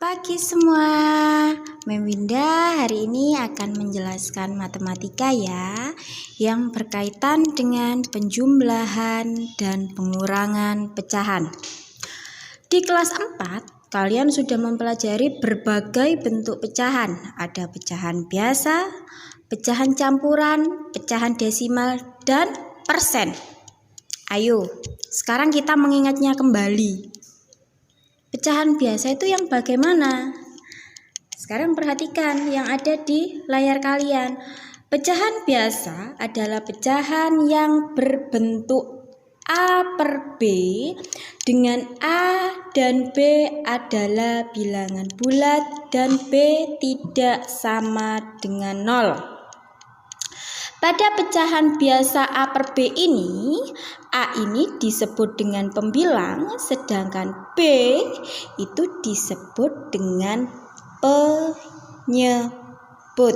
Pagi semua, Mem Winda hari ini akan menjelaskan matematika ya, yang berkaitan dengan penjumlahan dan pengurangan pecahan. Di kelas 4, kalian sudah mempelajari berbagai bentuk pecahan. Ada pecahan biasa, pecahan campuran, pecahan desimal, dan persen. Ayo, sekarang kita mengingatnya kembali. Pecahan biasa itu yang bagaimana? Sekarang perhatikan yang ada di layar kalian. Pecahan biasa adalah pecahan yang berbentuk A per B, dengan A dan B adalah bilangan bulat dan B tidak sama dengan 0. Pada pecahan biasa A per B ini, A ini disebut dengan pembilang, sedangkan B itu disebut dengan penyebut.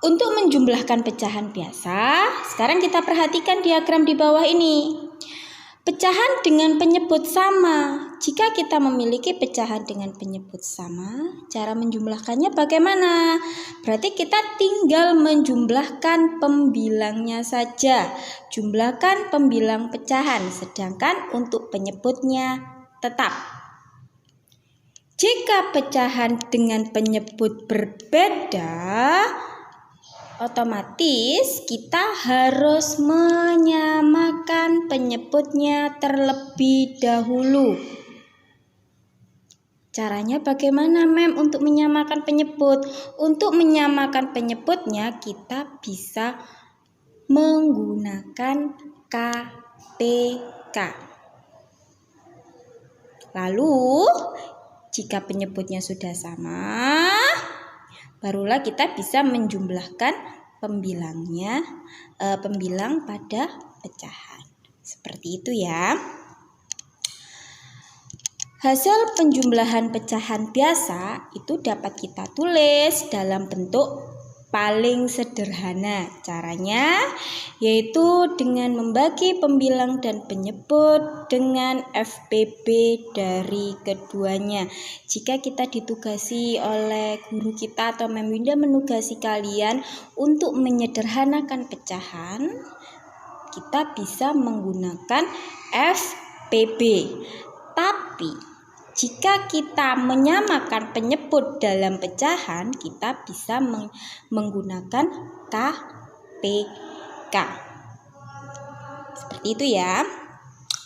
Untuk menjumlahkan pecahan biasa, sekarang kita perhatikan diagram di bawah ini. Pecahan dengan penyebut sama. Jika kita memiliki pecahan dengan penyebut sama, cara menjumlahkannya bagaimana? Berarti kita tinggal menjumlahkan pembilangnya saja. Jumlahkan pembilang pecahan, sedangkan untuk penyebutnya tetap. Jika pecahan dengan penyebut berbeda, otomatis kita harus menyamakan penyebutnya terlebih dahulu. Caranya bagaimana, Mem, untuk menyamakan penyebut? Untuk menyamakan penyebutnya kita bisa menggunakan KPK. Lalu, jika penyebutnya sudah sama, barulah kita bisa menjumlahkan pembilang pada pecahan. Seperti itu ya. Hasil penjumlahan pecahan biasa itu dapat kita tulis dalam bentuk paling sederhana. Caranya yaitu dengan membagi pembilang dan penyebut dengan FPB dari keduanya. Jika kita ditugasi oleh guru kita atau Mem Winda menugasi kalian untuk menyederhanakan pecahan, kita bisa menggunakan FPB. Tapi jika kita menyamakan penyebut dalam pecahan, kita bisa menggunakan KPK. Seperti itu ya.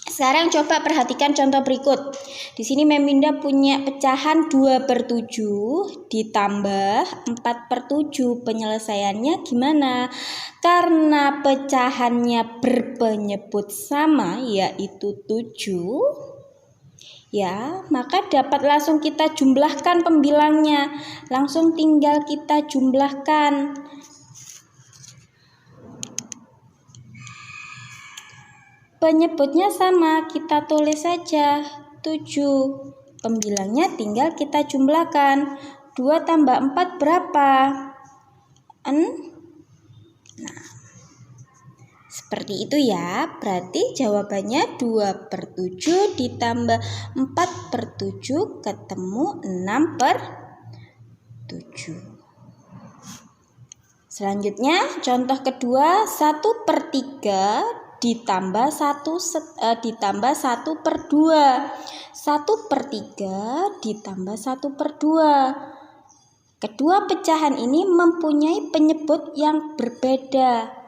Sekarang coba perhatikan contoh berikut. Di sini Mem Winda punya pecahan 2/7 ditambah 4/7. Penyelesaiannya gimana? Karena pecahannya berpenyebut sama, yaitu 7. Ya, maka dapat langsung kita jumlahkan pembilangnya. Langsung tinggal kita jumlahkan. Penyebutnya sama, kita tulis saja 7. Pembilangnya tinggal kita jumlahkan. 2 tambah 4 berapa? Seperti itu ya. Berarti jawabannya 2/7 ditambah 4/7 ketemu 6/7. Selanjutnya contoh kedua, 1/3 ditambah 1/2. 1/3 ditambah 1/2. Kedua pecahan ini mempunyai penyebut yang berbeda.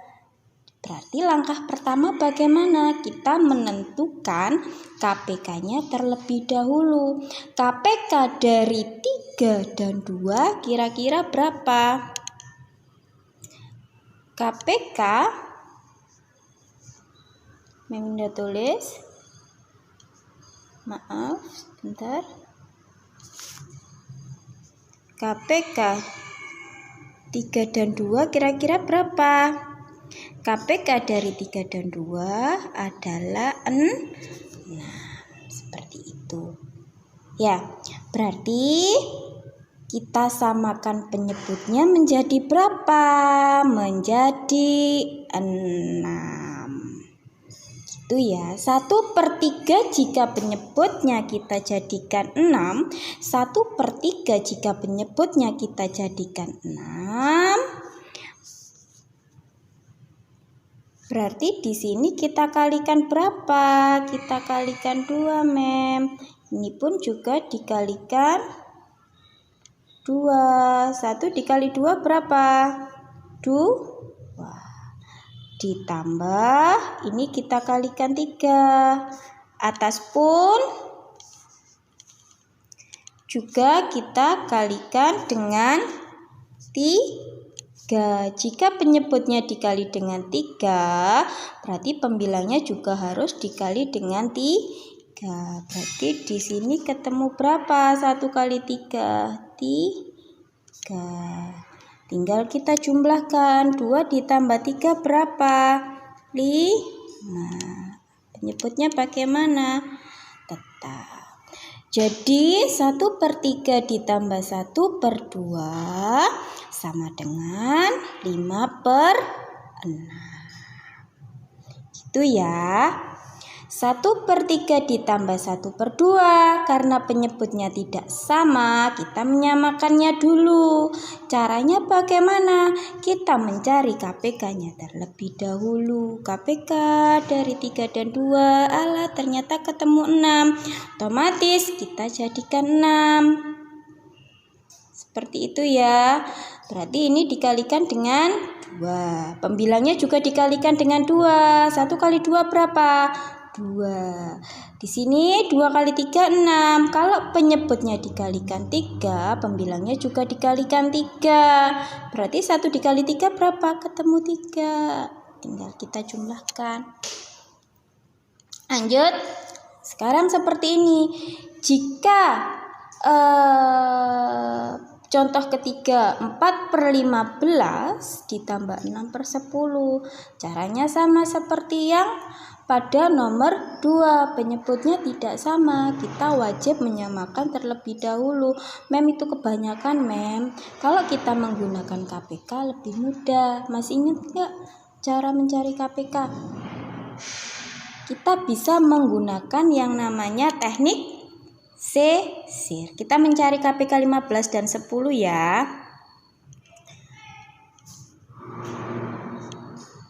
Berarti langkah pertama bagaimana? Kita menentukan KPK-nya terlebih dahulu. KPK dari 3 dan 2 kira-kira berapa? KPK, Mem Winda tulis. Maaf, sebentar. KPK 3 dan 2 kira-kira berapa? KPK dari 3 dan 2 adalah 6. Seperti itu. Ya, berarti kita samakan penyebutnya menjadi berapa? Menjadi 6. Itu ya, 1/3 jika penyebutnya kita jadikan 6, 1/3 jika penyebutnya kita jadikan 6. Berarti di sini kita kalikan berapa? Kita kalikan 2, Mem. Ini pun juga dikalikan 2. 1 dikali 2 berapa? 2. Ditambah ini kita kalikan 3. Atas pun juga kita kalikan dengan 3. Jika penyebutnya dikali dengan 3, berarti pembilangnya juga harus dikali dengan 3. Berarti di sini ketemu berapa? 1 kali 3, 3. Tinggal kita jumlahkan. 2 ditambah 3 berapa? 5. Penyebutnya bagaimana? Tetap. Jadi 1/3 ditambah 1/2 sama dengan 5/6. Gitu ya. 1/3 ditambah 1/2, karena penyebutnya tidak sama, kita menyamakannya dulu. Caranya bagaimana? Kita mencari KPK-nya terlebih dahulu. KPK dari 3 dan 2, alah ternyata ketemu 6. Otomatis kita jadikan 6. Seperti itu ya. Berarti ini dikalikan dengan 2. Pembilangnya juga dikalikan dengan 2. 1 kali 2 berapa? 2. Di sini 2 kali 3 6. Kalau penyebutnya dikalikan 3, pembilangnya juga dikalikan 3. Berarti 1 dikali 3 berapa? Ketemu 3. Tinggal kita jumlahkan. Lanjut. Sekarang seperti ini. Jika contoh ketiga 4/15 ditambah 6/10. Caranya sama seperti yang pada nomor 2, penyebutnya tidak sama, kita wajib menyamakan terlebih dahulu. Mem, itu kebanyakan, Mem. Kalau kita menggunakan KPK lebih mudah. Masih ingat nggak cara mencari KPK? Kita bisa menggunakan yang namanya teknik sisir. Kita mencari KPK 15 dan 10 ya.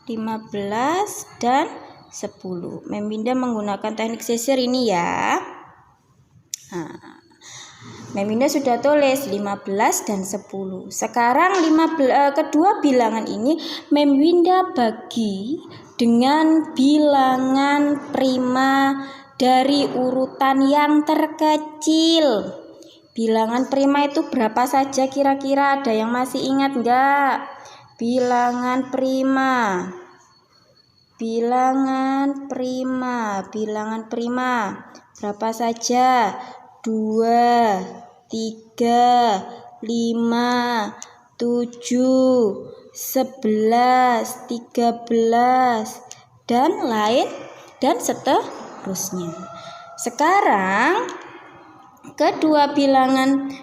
15 dan 10. Mem Winda menggunakan teknik sisir ini ya. Mem Winda sudah tulis 15 dan 10. Sekarang kedua bilangan ini Mem Winda bagi dengan bilangan prima dari urutan yang terkecil. Bilangan prima itu berapa saja kira-kira? Ada yang masih ingat enggak? Bilangan prima. Bilangan prima berapa saja? 2, 3, 5, 7, 11, 13 dan lain dan seterusnya. Sekarang kedua bilangan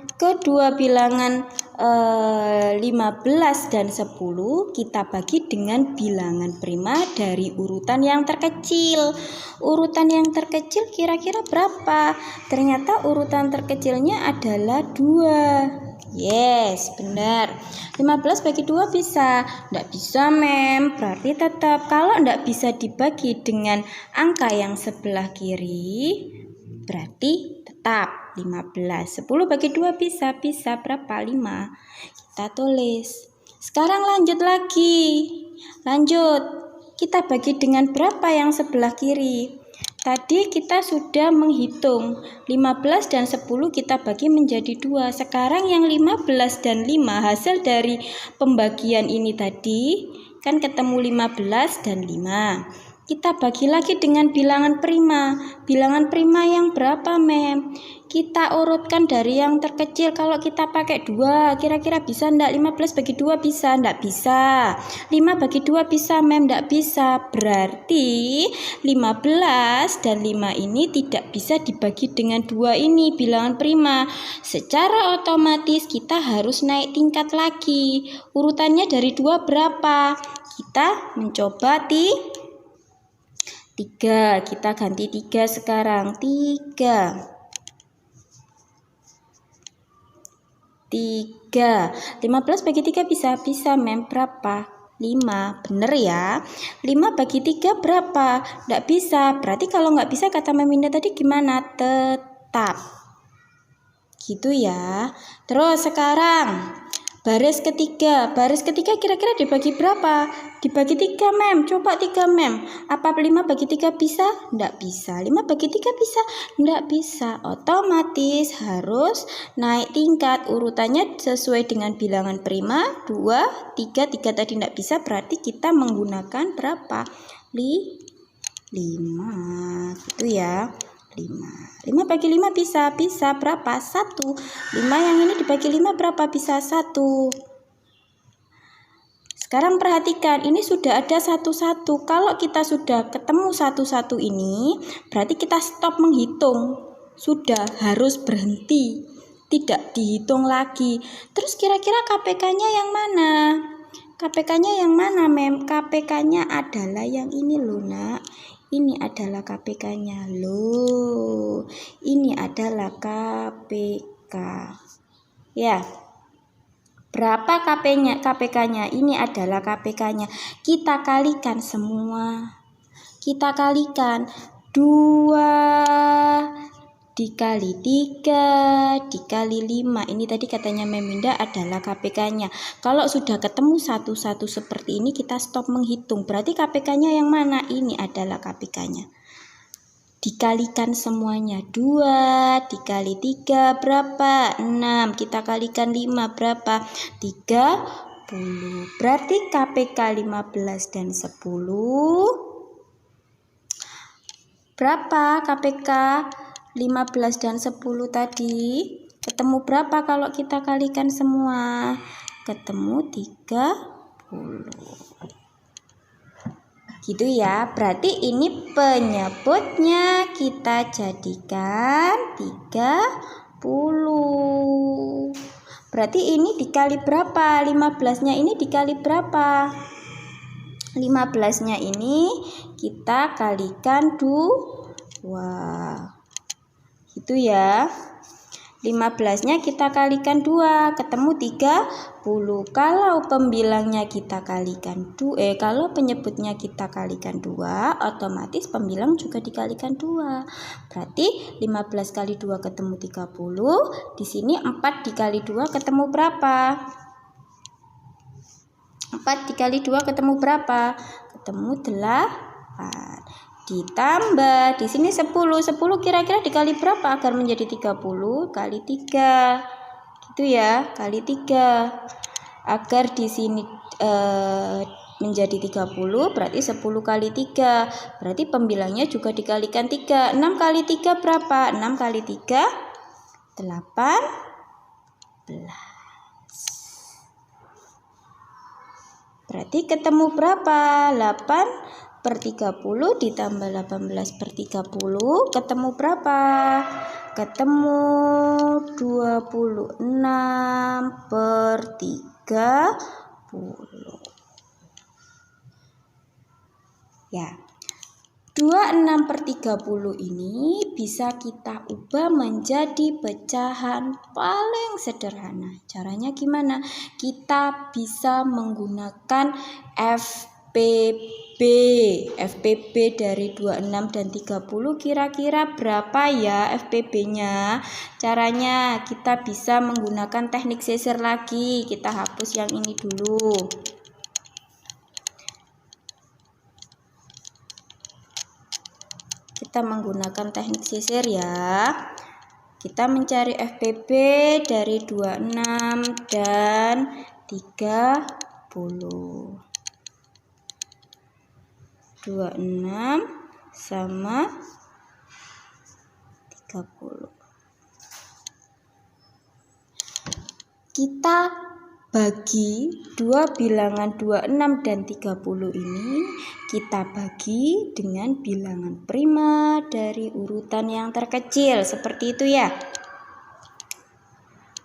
15 dan 10 kita bagi dengan bilangan prima dari urutan yang terkecil. Urutan yang terkecil kira-kira berapa? Ternyata urutan terkecilnya adalah 2. Yes, benar. 15 bagi 2 bisa? Tidak bisa, Mem. Berarti tetap kalau tidak bisa dibagi dengan angka yang sebelah kiri, berarti tetap 15. 10 bagi 2 bisa? Bisa. Berapa? 5. Kita tulis. Sekarang lanjut lagi. Kita bagi dengan berapa yang sebelah kiri? Tadi kita sudah menghitung 15 dan 10 kita bagi menjadi 2. Sekarang yang 15 dan 5 hasil dari pembagian ini tadi kan ketemu 15 dan 5. Kita bagi lagi dengan bilangan prima. Bilangan prima yang berapa, Mem? Kita urutkan dari yang terkecil. Kalau kita pakai 2, kira-kira bisa enggak? 15 bagi 2 bisa? Enggak bisa. 5 bagi 2 bisa, Mem? Enggak bisa. Berarti 15 dan 5 ini tidak bisa dibagi dengan 2 ini, bilangan prima. Secara otomatis kita harus naik tingkat lagi. Urutannya dari 2 berapa? Kita mencoba 3. Kita ganti 3 sekarang. 3. 15 bagi 3 bisa mem berapa? 5. Bener ya. 5 bagi 3 berapa? Nggak bisa. Berarti kalau nggak bisa kata Mem Winda tadi gimana? Tetap. Gitu ya. Terus sekarang baris ketiga. Baris ketiga kira-kira dibagi berapa? Dibagi 3 Mem. Coba 3 Mem. Apa 5 bagi 3 bisa? Nggak bisa. 5 bagi 3 bisa? Nggak bisa. Otomatis harus naik tingkat. Urutannya sesuai dengan bilangan prima. 2, 3. 3 tadi nggak bisa. Berarti kita menggunakan berapa? 5. Gitu ya. 5 bagi 5 bisa berapa? 1. 5 yang ini dibagi 5 berapa? Bisa 1. Sekarang perhatikan, ini sudah ada 1-1. Kalau kita sudah ketemu 1-1 ini, berarti kita stop menghitung. Sudah harus berhenti, tidak dihitung lagi. Terus kira-kira KPK-nya yang mana? KPK-nya yang mana, Mem? KPK-nya adalah yang ini loh, Nak. Ini adalah KPK-nya loh. Ini adalah KPK. Ya. Berapa KPK-nya? Ini adalah KPK-nya. Kita kalikan semua. Kita kalikan 2 dikali 3 dikali 5. Ini tadi katanya Mem Winda adalah KPK-nya. Kalau sudah ketemu 1-1 seperti ini kita stop menghitung. Berarti KPK-nya yang mana? Ini adalah KPK-nya. Dikalikan semuanya. 2 dikali 3 berapa? 6. Kita kalikan 5 berapa? 30. Berarti KPK 15 dan 10 berapa? KPK 15 dan 10 tadi ketemu berapa kalau kita kalikan semua? Ketemu 30. Gitu ya. Berarti ini penyebutnya kita jadikan 30. Berarti ini dikali berapa? 15-nya ini dikali berapa? 15-nya ini kita kalikan 2. Gitu ya. 15-nya kita kalikan 2, ketemu 30. Kalau pembilangnya kita kalikan kalau penyebutnya kita kalikan 2, otomatis pembilang juga dikalikan 2. Berarti 15 kali 2 ketemu 30. Di sini 4 dikali 2 ketemu berapa? 4 dikali 2 ketemu berapa? Ketemu 8. Ditambah di sini 10 kira-kira dikali berapa agar menjadi 30? Kali 3. Gitu ya, kali 3. Agar di sini menjadi 30 berarti 10 kali 3. Berarti pembilangnya juga dikalikan 3. 6 kali 3 berapa? 6 kali 3 18. Berarti ketemu berapa? 8/30 ditambah 18/30 ketemu berapa? Ketemu 26/30. Ya. 26/30 ini bisa kita ubah menjadi pecahan paling sederhana. Caranya gimana? Kita bisa menggunakan FPB dari 26 dan 30 kira-kira berapa ya FPB-nya? Caranya kita bisa menggunakan teknik sisir lagi. Kita hapus yang ini dulu. Kita menggunakan teknik sisir ya. Kita mencari FPB dari 26 dan 30. 26 sama 30. Kita bagi dua bilangan 26 dan 30 ini, kita bagi dengan bilangan prima dari urutan yang terkecil, seperti itu ya.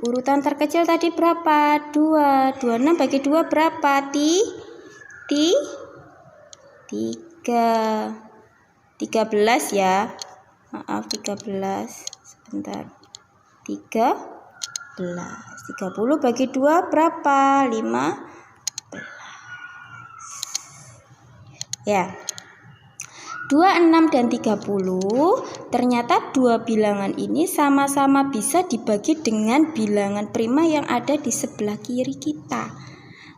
Urutan terkecil tadi berapa? 2. 26 bagi 2 berapa? 3. 13 ya. Maaf, 13. Sebentar. 13. 30 bagi 2 berapa? 15. Ya. 26 dan 30 ternyata dua bilangan ini sama-sama bisa dibagi dengan bilangan prima yang ada di sebelah kiri kita.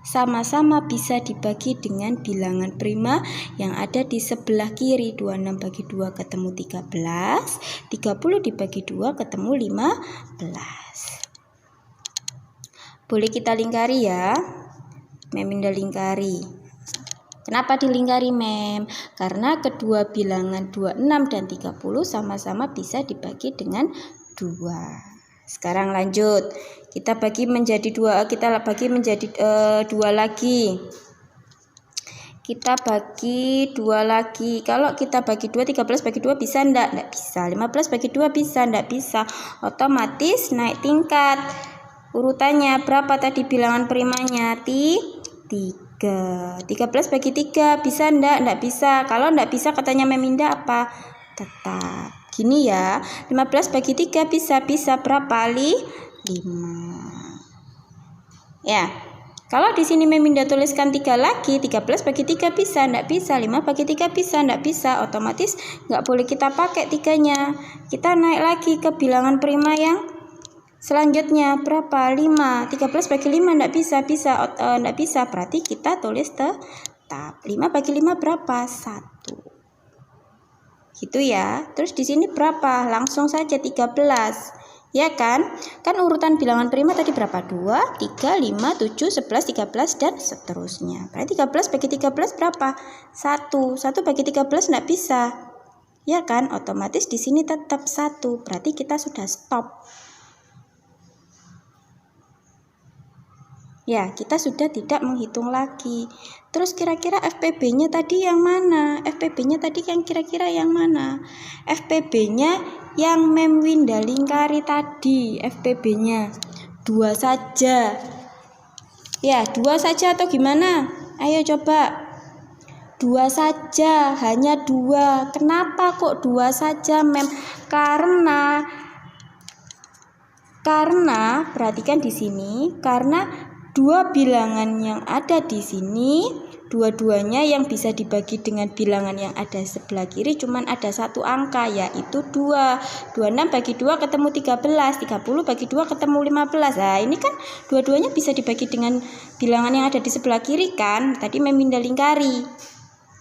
Sama-sama bisa dibagi dengan bilangan prima yang ada di sebelah kiri. 26 bagi 2 ketemu 13, 30 dibagi 2 ketemu 15. Boleh kita lingkari ya. Mem Winda lingkari. Kenapa dilingkari, Mem? Karena kedua bilangan 26 dan 30 sama-sama bisa dibagi dengan 2. Sekarang lanjut. Kita bagi menjadi 2 lagi. Kita bagi 2 lagi. Kalau kita bagi 2, 13 bagi 2 bisa enggak? Enggak bisa. 15 bagi 2 bisa? Enggak bisa. Otomatis naik tingkat. Urutannya berapa tadi bilangan primanya? 3. 13 bagi 3 bisa enggak? Enggak bisa. Kalau enggak bisa katanya Mem Winda apa? Tetap. Gini ya. 15 bagi 3 bisa berapa? 5. Ya. Kalau di sini Mem Winda tuliskan 3 lagi, 13 bagi 3 bisa enggak bisa? 5 bagi 3 bisa enggak bisa? Otomatis enggak boleh kita pakai 3-nya. Kita naik lagi ke bilangan prima yang selanjutnya berapa? 5. 13 bagi 5 enggak bisa, enggak bisa. Berarti kita tulis tetap. 5 bagi 5 berapa? 1. Gitu ya. Terus di sini berapa? Langsung saja 13. Ya kan? Kan urutan bilangan prima tadi berapa? 2, 3, 5, 7, 11, 13 dan seterusnya. Berarti 13 bagi 13 berapa? 1. 1 bagi 13 enggak bisa. Ya kan? Otomatis di sini tetap 1. Berarti kita sudah stop. Ya, kita sudah tidak menghitung lagi. Terus kira-kira FPB-nya tadi yang mana? FPB-nya tadi yang kira-kira yang mana? FPB-nya yang Mem Winda lingkari tadi. FPB-nya 2 saja. Ya, 2 saja atau gimana? Ayo coba. 2 saja, hanya 2. Kenapa kok 2 saja, Mem? Karena perhatikan di sini, karena dua bilangan yang ada di sini, dua-duanya yang bisa dibagi dengan bilangan yang ada sebelah kiri cuman ada satu angka, yaitu 2. 26 bagi 2 ketemu 13, 30 bagi 2 ketemu 15. Nah, ini kan dua-duanya bisa dibagi dengan bilangan yang ada di sebelah kiri kan? Tadi Mem Winda lingkari.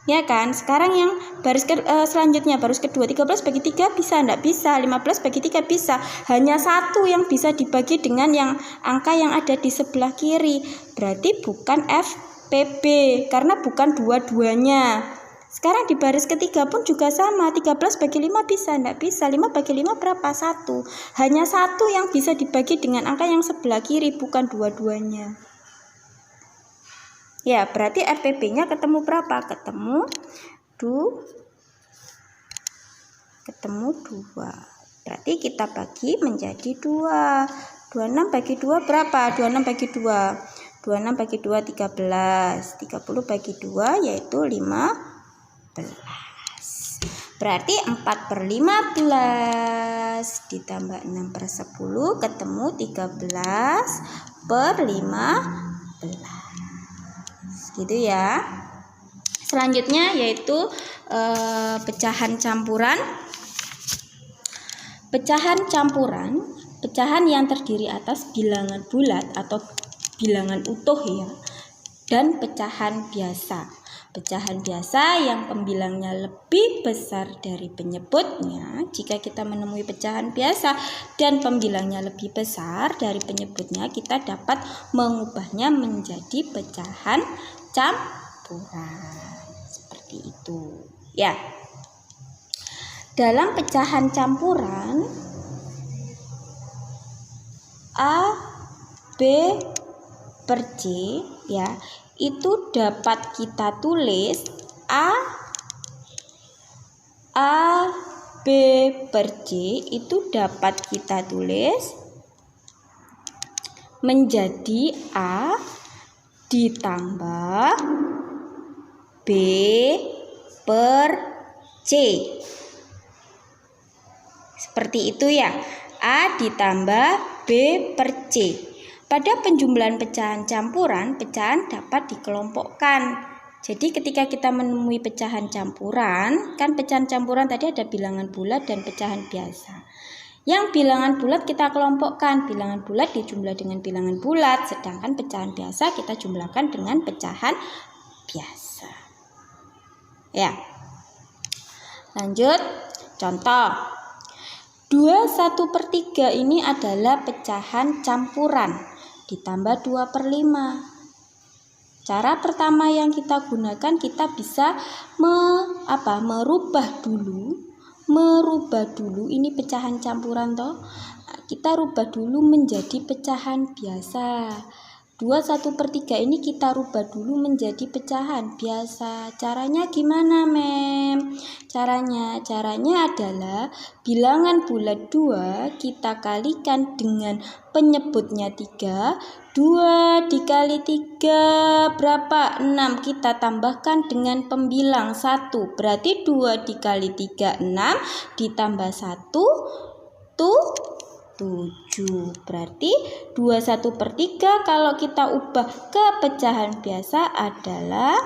Ya kan? Sekarang yang baris selanjutnya, baris kedua, 13 bagi 3 bisa? Enggak bisa. 15 bagi 3 bisa. Hanya 1 yang bisa dibagi dengan yang angka yang ada di sebelah kiri. Berarti bukan FPB, karena bukan dua-duanya. Sekarang di baris ketiga pun juga sama. 13 bagi 5 bisa? Enggak bisa. 5 bagi 5 berapa? 1. Hanya 1 yang bisa dibagi dengan angka yang sebelah kiri, bukan dua-duanya. Ya, berarti FPB-nya ketemu berapa? Ketemu 2. Berarti kita bagi menjadi 2. 26 bagi 2 berapa? 26 bagi 2. 26 bagi 2 13. 30 bagi 2 yaitu 15. Berarti 4/15 ditambah 6/10 ketemu 13/15. Gitu ya. Selanjutnya yaitu pecahan campuran. Pecahan yang terdiri atas bilangan bulat atau bilangan utuh ya, dan pecahan biasa. Pecahan biasa yang pembilangnya lebih besar dari penyebutnya. Jika kita menemui pecahan biasa dan pembilangnya lebih besar dari penyebutnya, kita dapat mengubahnya menjadi pecahan campuran. Seperti itu. Ya. Dalam pecahan campuran A, B per C ya, itu dapat kita tulis A B per C itu dapat kita tulis menjadi A ditambah B per C. Seperti itu ya. A ditambah B per C. Pada penjumlahan pecahan campuran, pecahan dapat dikelompokkan. Jadi ketika kita menemui pecahan campuran, kan pecahan campuran tadi ada bilangan bulat dan pecahan biasa. Yang bilangan bulat kita kelompokkan, bilangan bulat dijumlah dengan bilangan bulat, sedangkan pecahan biasa kita jumlahkan dengan pecahan biasa. Ya. Lanjut, contoh. 2/1/3 ini adalah pecahan campuran, ditambah 2/5. Cara pertama yang kita gunakan, kita bisa merubah dulu ini pecahan campuran toh. Kita rubah dulu menjadi pecahan biasa. 2/1/3 ini kita rubah dulu menjadi pecahan biasa. Caranya gimana, Mem? Caranya adalah bilangan bulat 2 kita kalikan dengan penyebutnya 3. 2 dikali 3 berapa? 6. Kita tambahkan dengan pembilang 1. Berarti 2 dikali 3 6 ditambah 1 7. Berarti 2/1/3 kalau kita ubah ke pecahan biasa adalah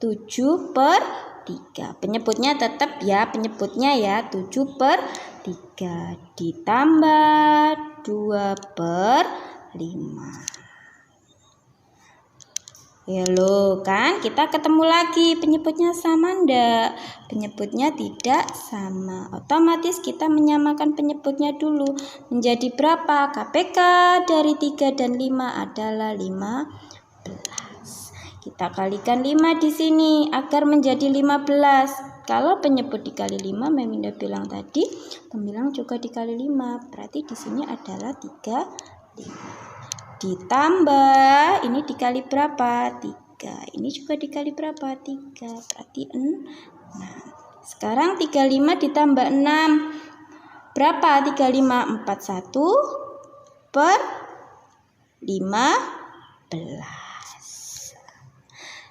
7/3. Penyebutnya tetap ya, 7/3 ditambah 2/5. Ya lo kan, kita ketemu lagi penyebutnya sama ndak? Penyebutnya tidak sama. Otomatis kita menyamakan penyebutnya dulu. Menjadi berapa? KPK dari 3 dan 5 adalah 15. Kita kalikan 5 di sini agar menjadi 15. Kalau penyebut dikali 5, Meminda bilang tadi, pembilang juga dikali 5. Berarti di sini adalah 35. Ditambah, ini dikali berapa? 3. Ini juga dikali berapa? 3. Berarti 6. Sekarang 35 ditambah 6. Berapa? 35. 41/15.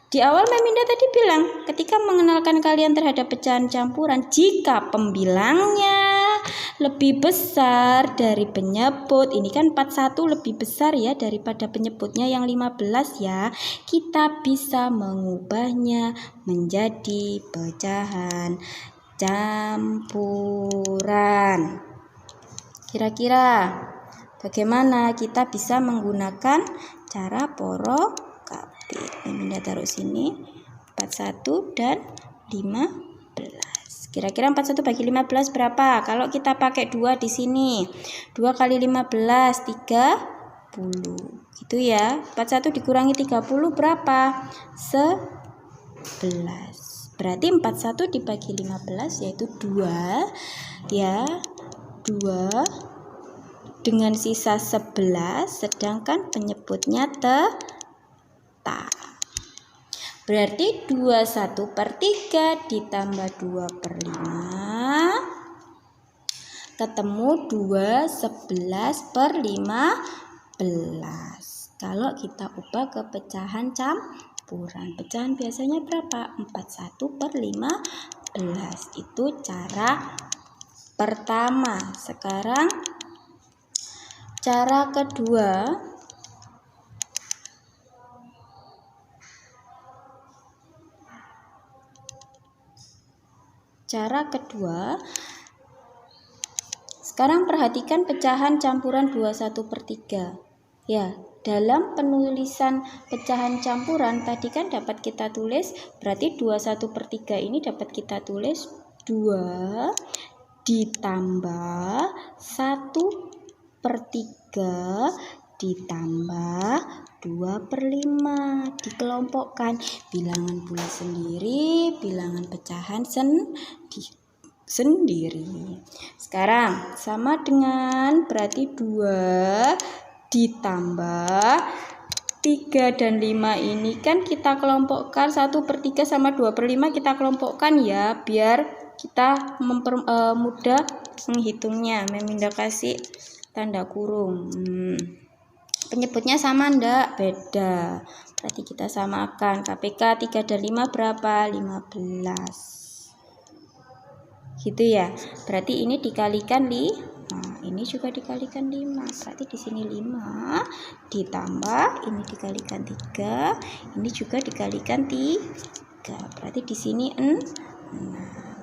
Di awal Meminda tadi bilang, ketika mengenalkan kalian terhadap pecahan campuran, jika pembilangnya lebih besar dari penyebut, ini kan 41 lebih besar ya daripada penyebutnya yang 15 ya, kita bisa mengubahnya menjadi pecahan campuran. Kira-kira bagaimana kita bisa menggunakan cara poro Meminda taruh sini 41 dan 15. Kira-kira 41 bagi 15 berapa? Kalau kita pakai 2 di sini, 2 kali 15 30. Gitu ya. 41 dikurangi 30 berapa? 11. Berarti 41 dibagi 15 yaitu 2 ya. 2 dengan sisa 11, sedangkan penyebutnya berarti 2/1/3 ditambah 2/5 ketemu 2/11/15. Kalau kita ubah ke pecahan campuran, pecahan biasanya berapa? 41/15. Itu cara pertama. Sekarang cara kedua. Sekarang perhatikan pecahan campuran 21/3. Ya, dalam penulisan pecahan campuran tadi kan dapat kita tulis, berarti 21/3 ini dapat kita tulis 2 ditambah 1/3 ditambah 2/5, dikelompokkan bilangan bulat sendiri, bilangan pecahan sendiri. Sekarang sama dengan berarti 2 ditambah 3 dan 5 ini kan kita kelompokkan 1/3 sama 2/5 kita kelompokkan ya, biar kita mudah menghitungnya. Meminda kasih tanda kurung. Penyebutnya sama ndak? Beda. Berarti kita samakan. KPK 3 dan 5 berapa? 15. Gitu ya. Berarti ini dikalikan 5. Ini juga dikalikan 5. Berarti di sini 5 ditambah ini dikalikan 3. Ini juga dikalikan 3. Berarti di sini 6.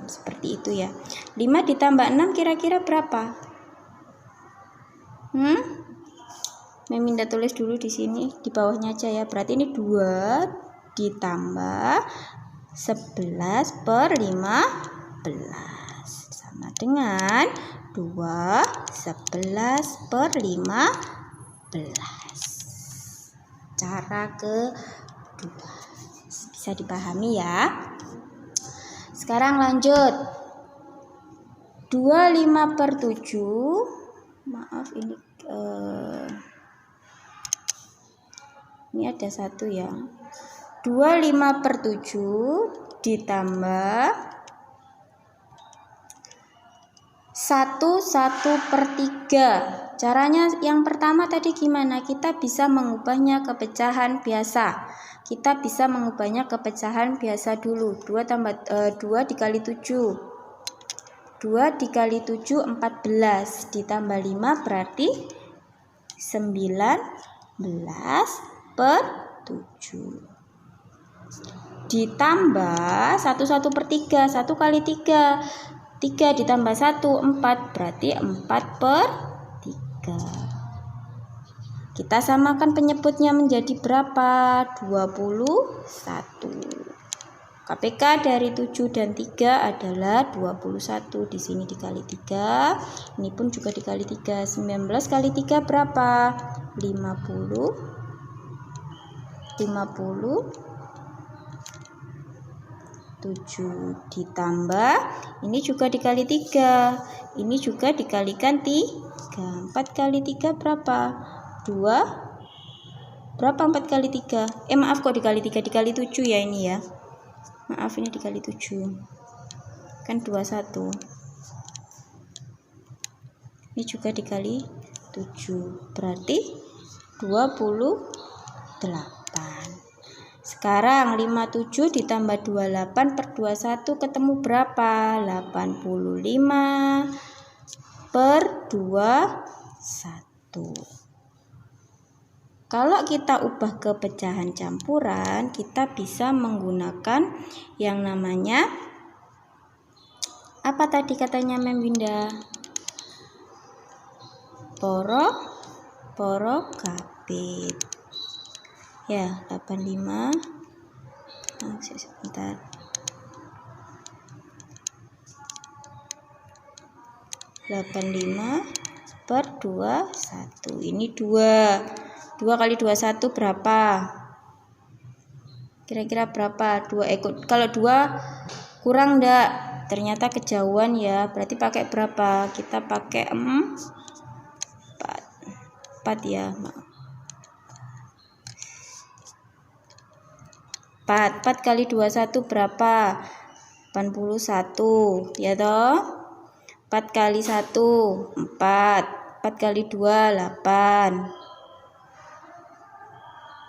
Seperti itu ya. 5 ditambah 6 kira-kira berapa? Meminta tulis dulu di sini, di bawahnya aja ya. Berarti ini 2 ditambah 11 per 15 sama dengan 2 11 per 15. Cara kedua bisa dipahami ya. Sekarang lanjut. 25 per 7. Maaf ini ada 1 ya. 25 per 7 ditambah 1 per 3. Caranya yang pertama tadi gimana? Kita bisa mengubahnya ke pecahan biasa. Kita bisa mengubahnya ke pecahan biasa dulu. 2 dikali 7. 2 dikali 7 14 ditambah 5 berarti 19 per 7 ditambah 1 per 3. 1 kali 3 3 ditambah 1 4 berarti 4 per 3. Kita samakan penyebutnya menjadi berapa? 21. KPK dari 7 dan 3 adalah 21. Di sini dikali 3. Ini pun juga dikali 3. 19 kali 3 berapa? 50. 7 ditambah ini juga dikali 3. Ini juga dikalikan 3. 4 kali 3 berapa? 2. Berapa 4 kali 3? Maaf kok dikali 3, dikali 7 ya ini ya. Maaf ini dikali 7. Kan 21. Ini juga dikali 7. Berarti 28. Sekarang 57 ditambah 28 per 21 ketemu berapa? 85 per 21. Kalau kita ubah ke pecahan campuran, kita bisa menggunakan yang namanya apa tadi katanya Mem Winda? Porokabit. Ya, 85. Sebentar. 85 per 21. Ini 2. 2 kali 21 berapa? Kira-kira berapa? 2 kalau 2 kurang enggak? Ternyata kejauhan ya. Berarti pakai berapa? Kita pakai 4 ya. 4 kali 21 berapa? 81 ya toh. 4 kali 1 4. 4 kali 2 8.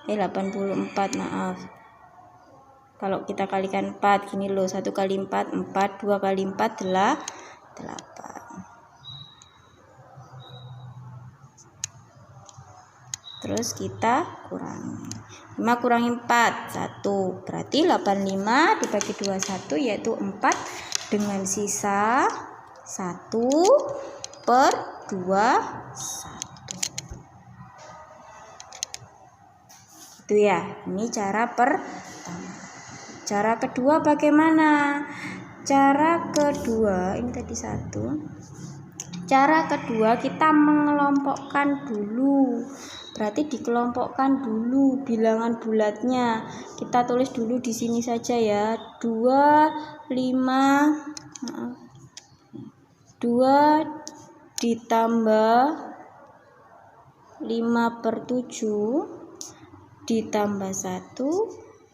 84 maaf. Kalau kita kalikan 4 gini loh, 1 kali 4 4, 2 kali 4 8. Terus kita kurangi 5 kurangi 4 1, berarti 85 dibagi 21 yaitu 4 dengan sisa 1 per 21. Itu ya, ini cara pertama. Cara kedua bagaimana? Cara kedua ini tadi 1. Cara kedua kita mengelompokkan dulu. Berarti dikelompokkan dulu bilangan bulatnya. Kita tulis dulu di sini saja ya. 2 ditambah 5 per 7 ditambah 1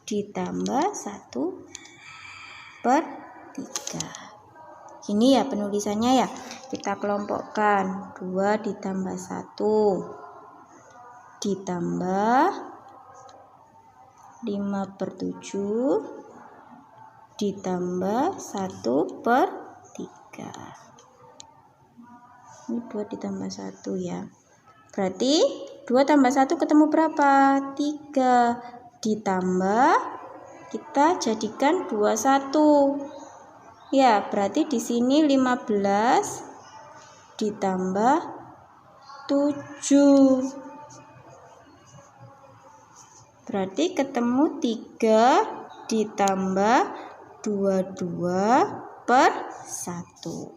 ditambah 1 per 3. Ini ya penulisannya ya. Kita kelompokkan 2 ditambah 1 ditambah 5/7 ditambah 1/3. Ini 2 ditambah 1 ya. Berarti 2 tambah 1 ketemu berapa? 3. Ditambah, kita jadikan 21. Ya, berarti di sini 15 ditambah 7. Berarti ketemu 3 ditambah 22/1.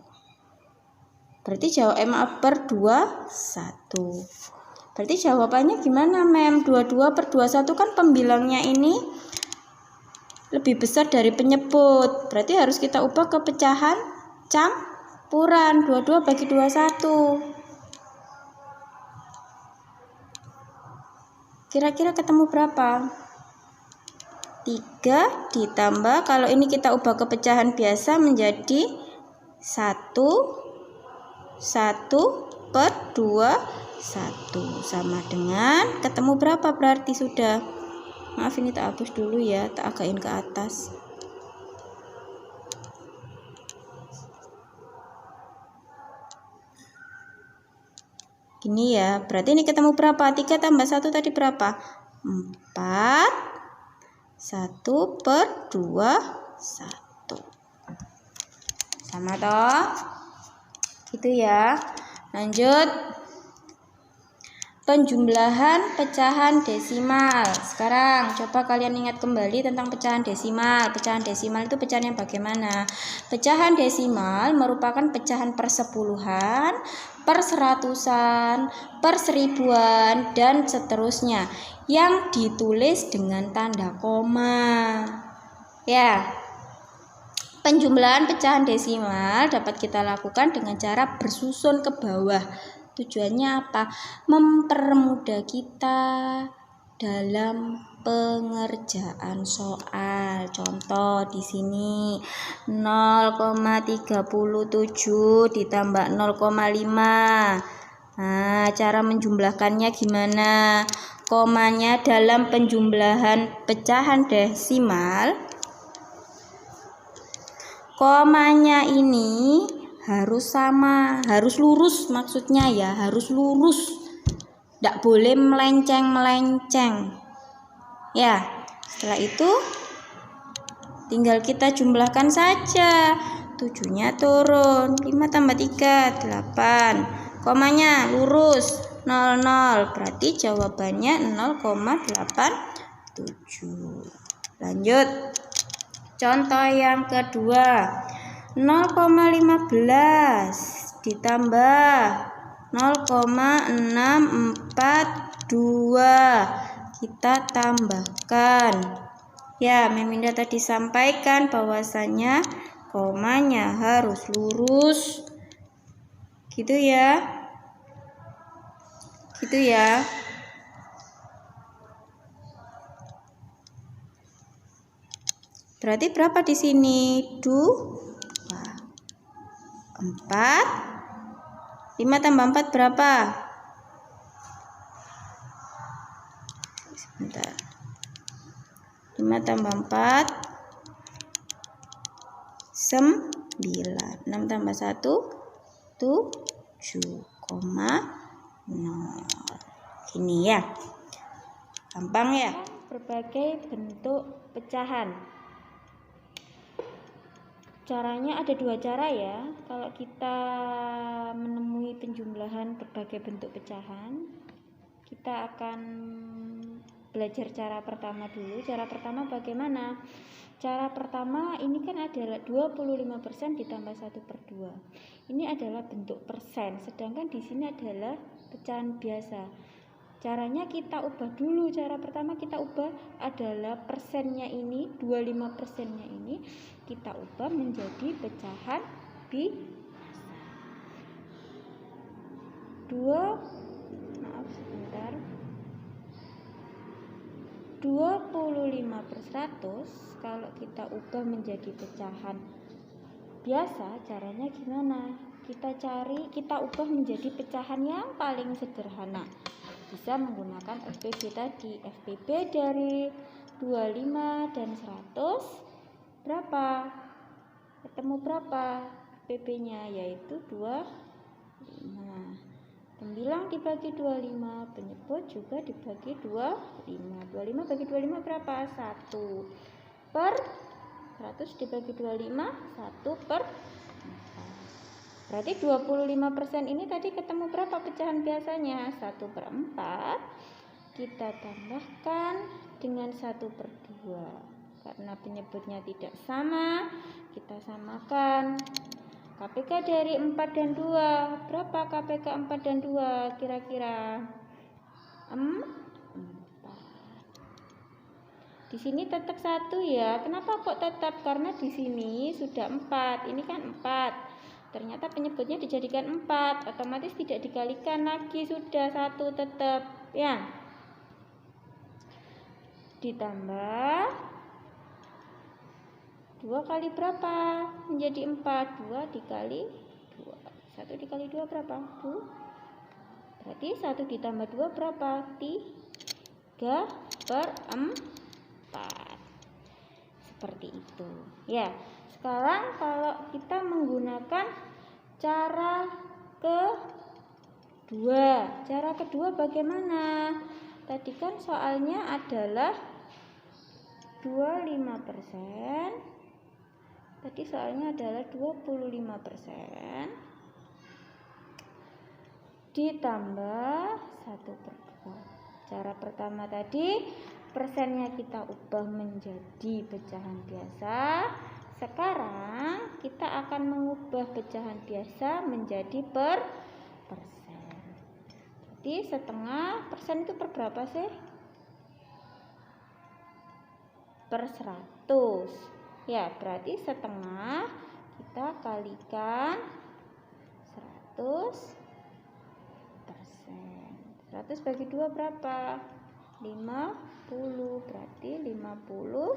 Berarti jawab per 21. Berarti jawabannya gimana, Mem? 22/21 kan pembilangnya ini lebih besar dari penyebut. Berarti harus kita ubah ke pecahan campuran. 22 bagi 21. Kira-kira ketemu berapa? 3 ditambah, kalau ini kita ubah ke pecahan biasa menjadi 1/21 sama dengan ketemu berapa berarti sudah. Maaf, ini tak hapus dulu ya, tak again ke atas. Gini ya, berarti ini ketemu berapa? 3 tambah 1 tadi berapa? 4. 1/21. Sama toh? Gitu ya. Lanjut. Penjumlahan pecahan desimal. Sekarang coba kalian ingat kembali tentang pecahan desimal. Pecahan desimal itu pecahan yang bagaimana? Pecahan desimal merupakan pecahan persepuluhan, perseratusan, perseribuan, dan seterusnya yang ditulis dengan tanda koma. Ya. Penjumlahan pecahan desimal dapat kita lakukan dengan cara bersusun ke bawah. Tujuannya apa? Mempermudah kita dalam pengerjaan soal. Contoh di sini 0,37 ditambah 0,5. Nah, cara menjumlahkannya gimana? Komanya dalam penjumlahan pecahan desimal, komanya ini harus sama, harus lurus maksudnya ya, harus lurus. Tidak boleh melenceng-melenceng. Ya, setelah itu tinggal kita jumlahkan saja. 7-nya turun, 5 tambah 3, 8. Komanya lurus, 00. Berarti jawabannya 0,87. Lanjut. Contoh yang kedua. 0,15 ditambah 0,642 kita tambahkan. Ya, Meminda tadi sampaikan bahwasanya komanya harus lurus. Gitu ya. Gitu ya. Berarti berapa di sini? 4. 5 tambah 4 berapa? Sebentar. 5 tambah 4 9. 6 tambah 1 7,0. Gini ya. Gampang ya? Berbagai bentuk pecahan. Caranya ada 2 cara ya. Kalau kita menemui penjumlahan berbagai bentuk pecahan, kita akan belajar cara pertama dulu. Cara pertama bagaimana? Cara pertama ini kan adalah 25% ditambah 1/2. Ini adalah bentuk persen, sedangkan di sini adalah pecahan biasa. Caranya kita ubah dulu. Cara pertama kita ubah adalah persennya ini, 25%-nya ini kita ubah menjadi pecahan bi 25% kalau kita ubah menjadi pecahan biasa, caranya gimana? Kita ubah menjadi pecahan yang paling sederhana. Bisa menggunakan FPB tadi. FPB dari 25 dan 100 berapa? Ketemu berapa PP-nya? Yaitu 25. Pembilang dibagi 25, penyebut juga dibagi 25. 25 bagi 25 berapa? 1 per 100 dibagi 25, 1 per 4. Berarti 25% ini tadi ketemu berapa pecahan biasanya? 1 per 4. Kita tambahkan dengan 1 per 2. Karena penyebutnya tidak sama, kita samakan. KPK dari 4 dan 2. Berapa KPK 4 dan 2 kira-kira? 4. Di sini tetap 1 ya. Kenapa kok tetap? Karena di sini sudah 4. Ini kan 4. Ternyata penyebutnya dijadikan 4. Otomatis tidak dikalikan lagi, sudah 1 tetap ya. Ditambah 2 kali berapa? Menjadi 4. 2 dikali 2. 1 dikali 2 berapa? 2. Berarti 1 ditambah 2 berapa? 3 per 4. Seperti itu. Ya, sekarang kalau kita menggunakan cara kedua. Cara kedua bagaimana? Tadi kan soalnya adalah 25%. Tadi soalnya adalah 25% ditambah 1 per 2. Cara pertama tadi persennya kita ubah menjadi pecahan biasa. Sekarang kita akan mengubah pecahan biasa menjadi per persen. Jadi setengah persen itu per berapa sih? Per 100. Ya, berarti setengah kita kalikan 100%. 100 bagi 2 berapa? 50. Berarti 50%.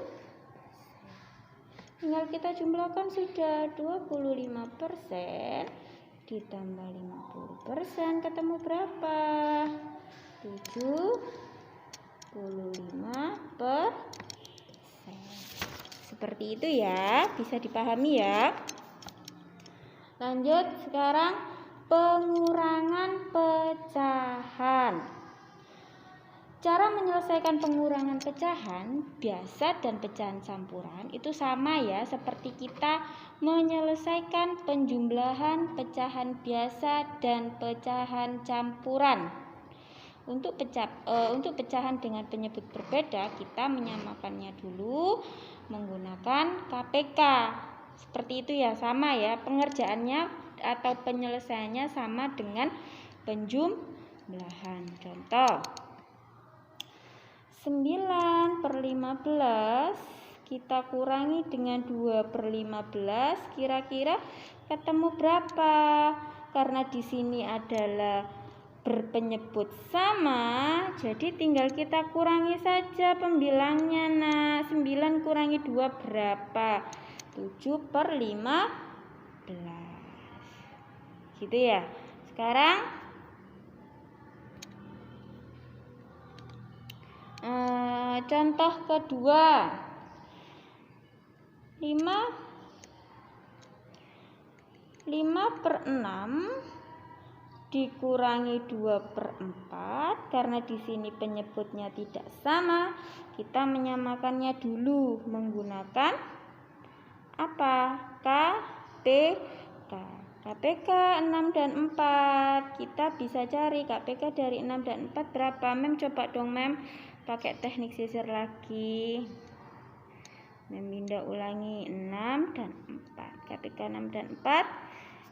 Tinggal kita jumlahkan sudah. 25% ditambah 50% ketemu berapa? 75%. Seperti itu ya, bisa dipahami ya. Lanjut sekarang pengurangan pecahan. Cara menyelesaikan pengurangan pecahan biasa dan pecahan campuran itu sama ya, seperti kita menyelesaikan penjumlahan pecahan biasa dan pecahan campuran. Untuk pecahan dengan penyebut berbeda, kita menyamakannya dulu menggunakan KPK. Seperti itu ya, sama ya. Pengerjaannya atau penyelesaiannya sama dengan penjumlahan. Contoh 9 per 15 kita kurangi dengan 2 per 15, kira-kira ketemu berapa? Karena di sini adalah berpenyebut sama, jadi tinggal kita kurangi saja pembilangnya. Nah, 9 kurangi 2 berapa? 7 per 15. Gitu ya. Sekarang contoh kedua, 5 per 6 dikurangi 2 per 4. Karena di sini penyebutnya tidak sama, kita menyamakannya dulu menggunakan apa? KPK. KPK 6 dan 4. Kita bisa cari KPK dari 6 dan 4 berapa? Mem coba dong Mem pakai teknik sisir lagi. Mem Binda ulangi 6 dan 4. KPK 6 dan 4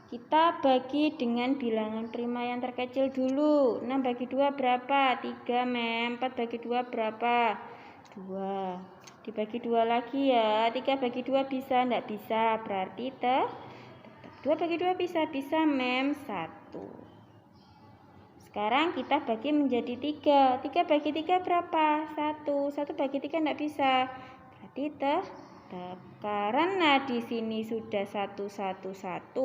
kita bagi dengan bilangan prima yang terkecil dulu. 6 bagi 2 berapa? 3 Mem. 4 bagi 2 berapa? 2. Dibagi 2 lagi ya. 3 bagi 2 bisa? Enggak bisa. Berarti 2 bagi 2 bisa? Bisa Mem. 1. Sekarang kita bagi menjadi 3. 3 bagi 3 berapa? 1. 1 bagi 3 enggak bisa. Berarti karena di sini sudah 1, 1, 1,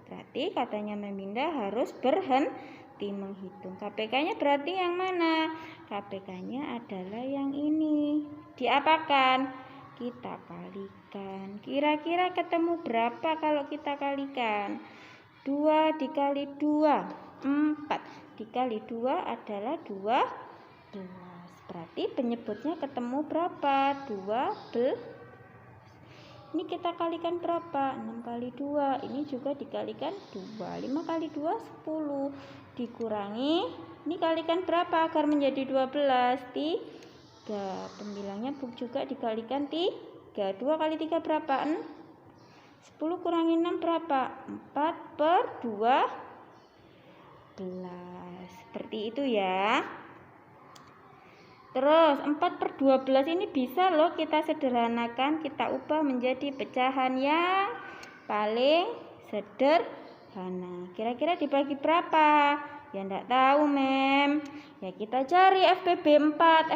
berarti katanya Mem Binda harus berhenti. Sakti menghitung. KPK-nya berarti yang mana? KPK-nya adalah yang ini. Diapakan? Kita kalikan. Kira-kira ketemu berapa kalau kita kalikan? 2 dikali 2, 4. Dikali 2 adalah 12. Berarti penyebutnya ketemu berapa? 12. Ini kita kalikan berapa? 6 kali 2. Ini juga dikalikan 2. 5 kali 2, 10. Dikurangi. Ini kalikan berapa agar menjadi 12? 3. Pembilangnya juga dikalikan 3. 2 kali 3 berapa? 10 kurangi 6 berapa? 4/12. Seperti itu ya. Terus 4/12 ini bisa loh kita sederhanakan, kita ubah menjadi pecahan yang paling sederhana. Kira-kira dibagi berapa? Ya enggak tahu, Mem. Ya kita cari FPB 4,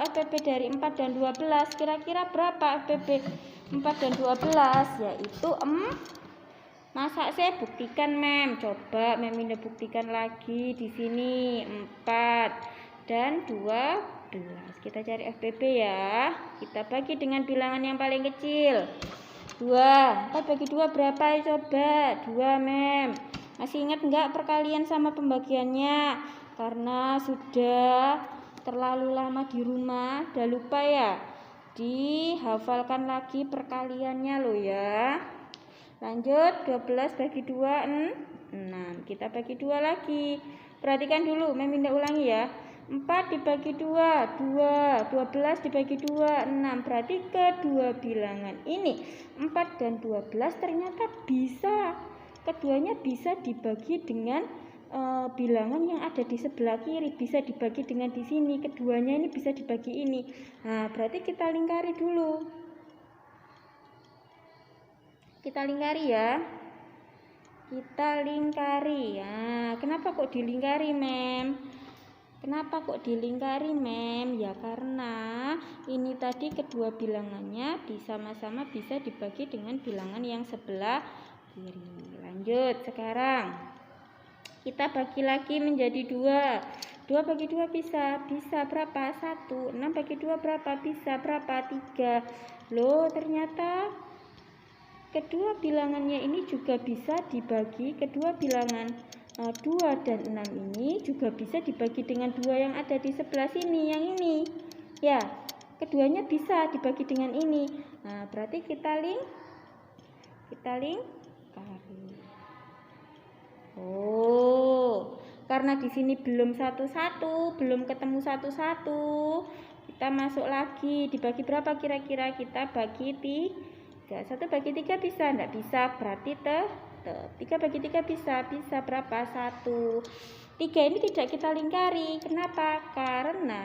FPB dari 4 dan 12. Kira-kira berapa FPB 4 dan 12? Yaitu masa saya buktikan, Mem. Coba Mem Winda buktikan lagi di sini 4 dan 12. Kita cari FPB ya. Kita bagi dengan bilangan yang paling kecil. 2. 4 bagi 2 berapa ya coba? 2, Mem. Masih ingat enggak perkalian sama pembagiannya? Karena sudah terlalu lama di rumah, udah lupa ya? Dihafalkan lagi perkaliannya loh ya. Lanjut, 12 bagi 2, 6. Kita bagi 2 lagi. Perhatikan dulu, Mem Winda ulangi ya. 4 dibagi 2, 2. 12 dibagi 2, 6. Berarti kedua bilangan ini 4 dan 12 ternyata bisa. Keduanya bisa dibagi dengan bilangan yang ada di sebelah kiri. Bisa dibagi dengan di sini. Keduanya ini bisa dibagi ini. Nah, berarti kita lingkari dulu. Kita lingkari ya. Kita lingkari. Nah, kenapa kok dilingkari, Mem? Kenapa kok dilingkari, Mem? Ya karena ini tadi kedua bilangannya sama-sama bisa dibagi dengan bilangan yang sebelah kiri. Lanjut, sekarang kita bagi lagi menjadi 2. 2 bagi 2 bisa berapa? 1. 6 bagi 2 berapa? Bisa berapa? 3. Loh, ternyata kedua bilangannya ini juga bisa dibagi. Kedua bilangan 2 dan 6 ini juga bisa dibagi dengan 2 yang ada di sebelah sini, yang ini. Ya, keduanya bisa dibagi dengan ini. Nah, berarti kita lingkari. Oh, karena di sini belum satu-satu, belum ketemu satu-satu. Kita masuk lagi, dibagi berapa kira-kira? Kita bagi 3. 1 bagi 3 bisa? Enggak bisa, berarti 3 bagi 3 bisa berapa? 1. 3 ini tidak kita lingkari. Kenapa? Karena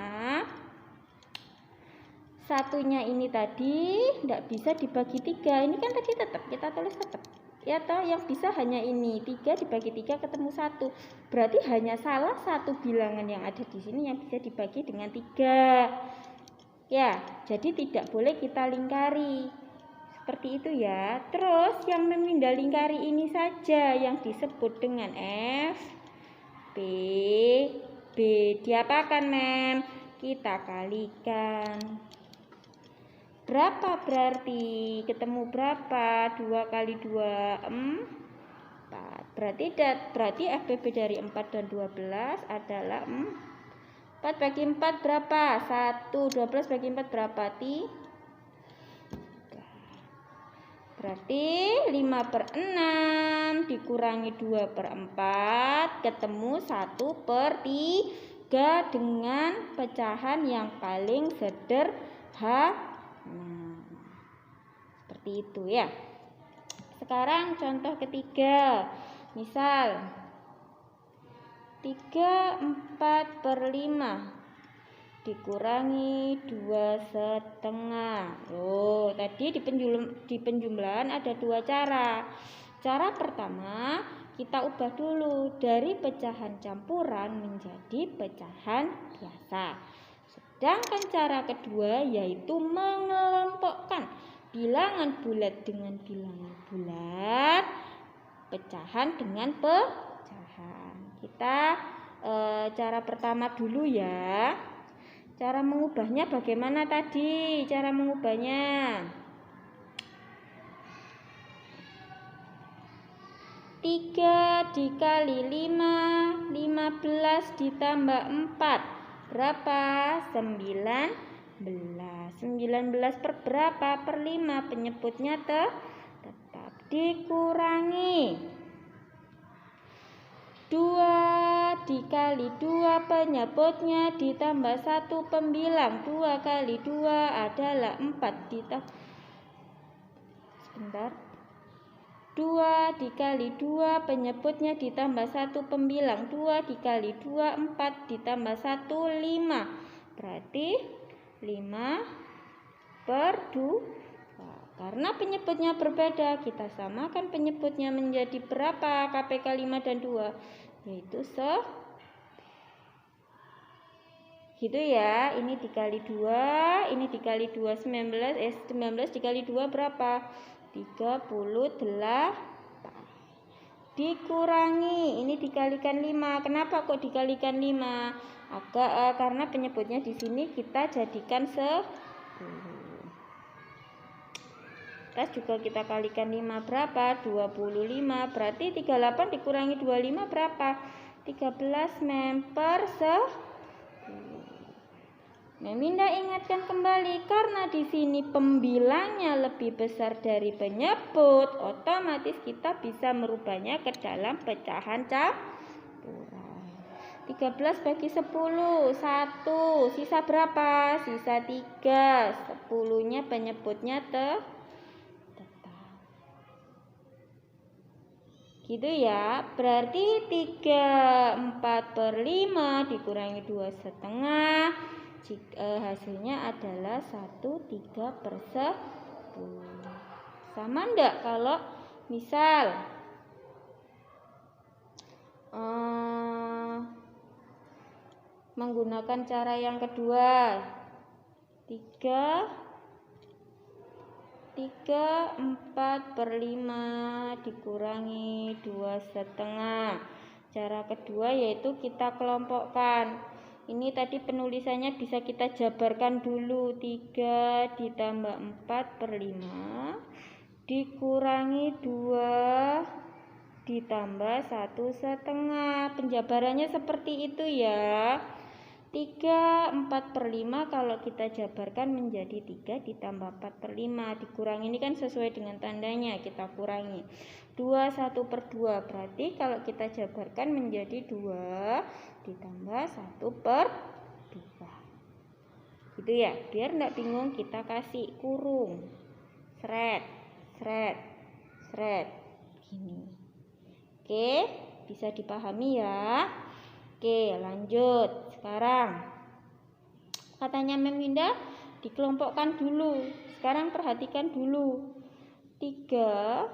satunya ini tadi tidak bisa dibagi 3. Ini kan tadi tetap kita tulis tetap. Ya toh, yang bisa hanya ini. 3 dibagi 3 ketemu 1. Berarti hanya salah satu bilangan yang ada di sini yang bisa dibagi dengan 3. Ya, jadi tidak boleh kita lingkari. Seperti itu ya. Terus yang memindah lingkari ini saja yang disebut dengan F, P, B. Diapakan, Mem? Kita kalikan. Berapa berarti? Ketemu berapa? 2 kali 2, 4. Berarti FPB dari 4 dan 12 /4. 4 bagi 4 berapa? 1. 12 bagi 4 berapa? 3. Berarti 5/6 dikurangi 2/4 ketemu 1/3 dengan pecahan yang paling sederhana. Seperti itu ya. Sekarang contoh ketiga. Misal 3/4/5 dikurangi 2/2. Oh, tadi di penjumlahan ada 2 cara. Cara pertama, kita ubah dulu dari pecahan campuran menjadi pecahan biasa. Sedangkan cara kedua yaitu mengelompokkan bilangan bulat dengan bilangan bulat, pecahan dengan pecahan. Kita cara pertama dulu ya. Cara mengubahnya bagaimana tadi? Cara mengubahnya 3 dikali 5, 15 ditambah 4. Berapa? 19. 19 per berapa? Per 5. Penyebutnya tetap. Dikurangi 2 dikali 2, penyebutnya ditambah 1 pembilang. 2 kali 2 adalah 4 ditambah. Sebentar. 2 dikali 2, penyebutnya ditambah 1 pembilang. 2 dikali 2, 4 ditambah 1, 5. Berarti 5 per 2. Karena penyebutnya berbeda, kita samakan penyebutnya menjadi berapa? KPK 5 dan 2. Yaitu gitu ya. Ini dikali 2, ini dikali 2, 19 dikali 2 berapa? 38. Dikurangi, ini dikalikan 5. Kenapa kok dikalikan 5? Karena penyebutnya di sini kita jadikan 10. Terus juga kita kalikan 5 berapa? 25. Berarti 38 dikurangi 25 berapa? 13 per 10. Meminda ingatkan kembali, karena di sini pembilangnya lebih besar dari penyebut, otomatis kita bisa merubahnya ke dalam pecahan campuran. 13 bagi 10, 1. Sisa berapa? Sisa 3. 10-nya penyebutnya tetap. Gitu ya. Berarti 4 per 5 dikurangi 2,5. Hasilnya adalah 1/3 per 10. Sama enggak kalau misal menggunakan cara yang kedua? 4 per 5 dikurangi 2,5. Cara kedua yaitu kita kelompokkan. Ini tadi penulisannya bisa kita jabarkan dulu. 3 ditambah 4 per 5 dikurangi 2 ditambah 1,5. Penjabarannya seperti itu ya. 3, 4 per 5 kalau kita jabarkan menjadi 3 ditambah 4 per 5. Dikurangi ini kan sesuai dengan tandanya, kita kurangi. 2, 1 per 2. Berarti kalau kita jabarkan menjadi 2 ditambah 1 per 2. Gitu ya, biar enggak bingung kita kasih kurung. Sret. Gini. Oke, bisa dipahami ya. Oke, lanjut. Sekarang katanya Meminda dikelompokkan dulu. Sekarang perhatikan dulu. 3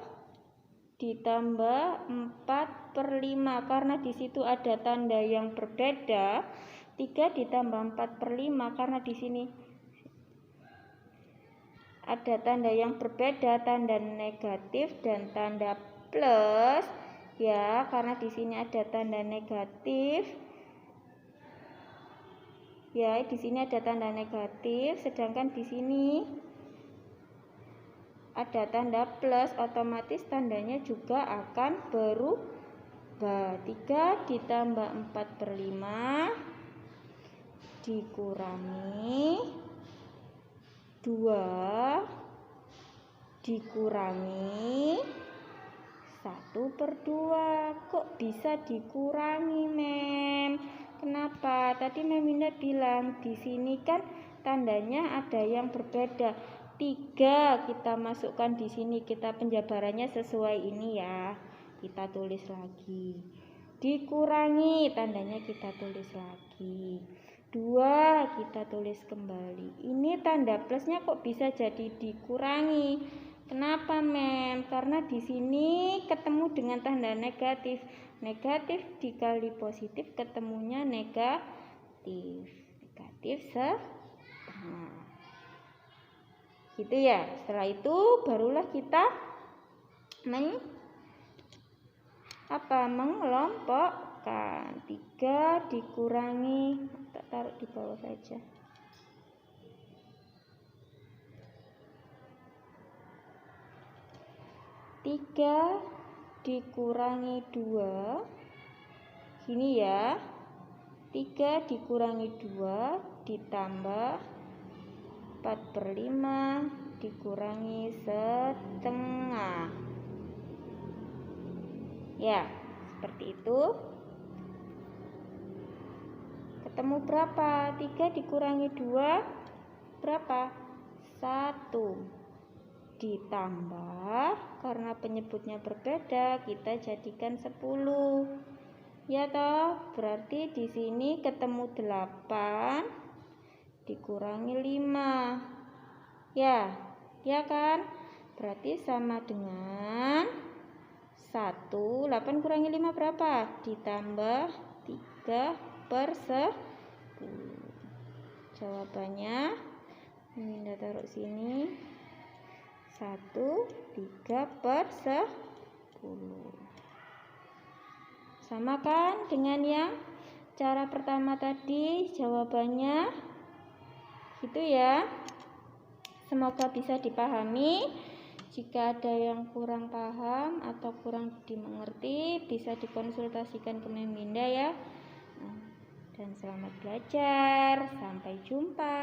ditambah 4 per 5. Karena di situ ada tanda yang berbeda. 3 ditambah 4 per 5. Karena di sini ada tanda yang berbeda, tanda negatif dan tanda plus. Ya, karena di sini ada tanda negatif. Ya, di sini ada tanda negatif, sedangkan di sini ada tanda plus, otomatis tandanya juga akan berubah. 3 ditambah 4 per 5 dikurangi 2 dikurangi 1 per 2. Kok bisa dikurangi, Mem? Kenapa? Tadi Meminda bilang di sini kan tandanya ada yang berbeda. 3 kita masukkan di sini, kita penjabarannya sesuai ini ya. Kita tulis lagi. Dikurangi, tandanya kita tulis lagi. 2 kita tulis kembali. Ini tanda plusnya kok bisa jadi dikurangi? Kenapa, Mem? Karena di sini ketemu dengan tanda negatif. Negatif dikali positif ketemunya negatif. Negatif setengah. Gitu ya. Setelah itu barulah kita apa? Mengelompokkan. 3 dikurangi, tak taruh di bawah saja. 3 dikurangi 2, gini ya, 3 dikurangi 2 ditambah 4/5 dikurangi setengah. Ya, seperti itu. Ketemu berapa? 3 dikurangi 2 berapa? 1. Ditambah, karena penyebutnya berbeda, kita jadikan 10. Ya toh, berarti di sini ketemu 8 dikurangi 5. Ya kan? Berarti sama dengan 1. 8 kurangi 5 berapa? Ditambah 3/10. Jawabannya Minda taruh sini. 1, 3/10. Sama kan dengan yang cara pertama tadi? Jawabannya gitu ya. Semoga bisa dipahami. Jika ada yang kurang paham atau kurang dimengerti, bisa dikonsultasikan ke Minda ya. Dan selamat belajar. Sampai jumpa.